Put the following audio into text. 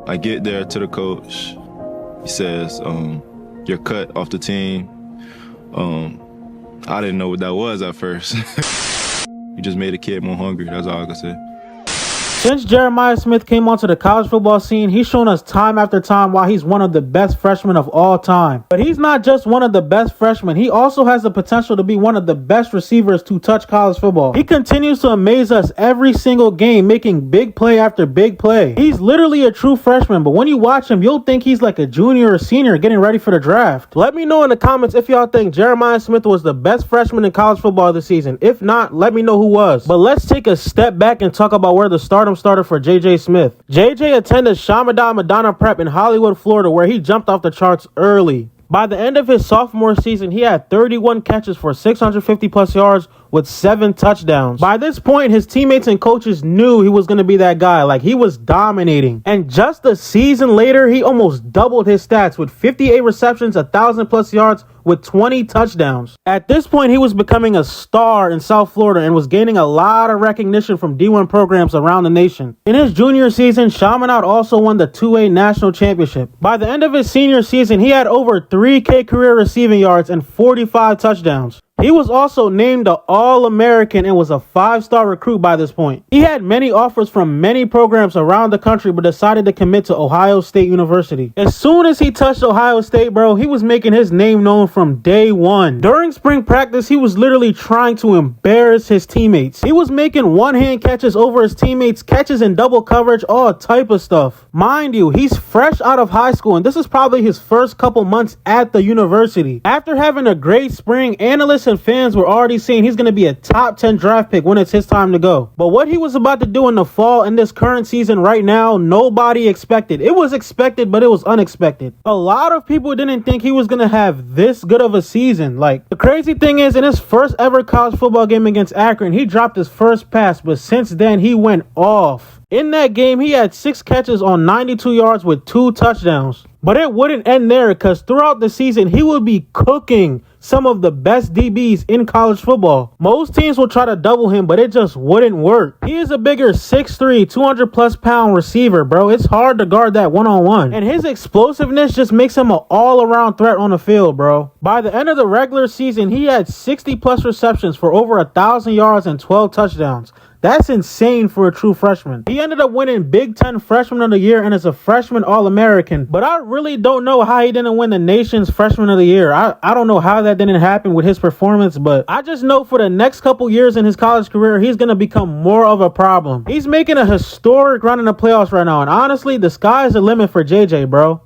I get there to the coach. He says, you're cut off the team. I didn't know what that was at first. You just made a kid more hungry. That's all I can say. Since Jeremiah Smith came onto the college football scene, he's shown us time after time why he's one of the best freshmen of all time. But he's not just one of the best freshmen, he also has the potential to be one of the best receivers to touch college football. He continues to amaze us every single game, making big play after big play. He's literally a true freshman, but when you watch him, you'll think he's like a junior or senior getting ready for the draft. Let me know in the comments if y'all think Jeremiah Smith was the best freshman in college football this season. If not, let me know who was. But let's take a step back and talk about where the stardom started for JJ Smith. JJ attended Shamada Madonna Prep in Hollywood, Florida, where he jumped off the charts early. By the end of his sophomore season, he had 31 catches for 650 plus yards with 7 touchdowns. By this point, his teammates and coaches knew he was going to be that guy. Like, he was dominating. And just a season later, he almost doubled his stats with 58 receptions, 1,000 plus yards with 20 touchdowns. At this point, he was becoming a star in South Florida and was gaining a lot of recognition from D1 programs around the nation. In his junior season, Chaminade also won the 2A national championship. By the end of his senior season, he had over 3K career receiving yards and 45 touchdowns. He was also named an All-American and was a 5-star recruit by this point. He had many offers from many programs around the country but decided to commit to Ohio State University. As soon as he touched Ohio State, bro, he was making his name known from day one. During spring practice, he was literally trying to embarrass his teammates. He was making one-hand catches over his teammates, catches in double coverage, all type of stuff. Mind you, he's fresh out of high school and this is probably his first couple months at the university. After having a great spring, analysts and fans were already saying he's going to be a top 10 draft pick when it's his time to go. But what he was about to do in the fall in this current season right now, nobody expected. It was expected, but it was unexpected. A lot of people didn't think he was going to have this good of a season. Like, the crazy thing is, in his first ever college football game against Akron, he dropped his first pass, but since then he went off. In that game, he had 6 catches on 92 yards with 2 touchdowns. But it wouldn't end there because throughout the season, he would be cooking some of the best DBs in college football. Most teams will try to double him, but it just wouldn't work. He is a bigger 6'3", 200 plus pound receiver, bro. It's hard to guard that one-on-one. And his explosiveness just makes him an all-around threat on the field, bro. By the end of the regular season, he had 60 plus receptions for over 1,000 yards and 12 touchdowns. That's insane for a true freshman. He ended up winning Big Ten Freshman of the Year and is a freshman All-American. But I really don't know how he didn't win the nation's Freshman of the Year. I don't know how that didn't happen with his performance, but I just know for the next couple years in his college career, he's going to become more of a problem. He's making a historic run in the playoffs right now. And honestly, the sky's the limit for JJ, bro.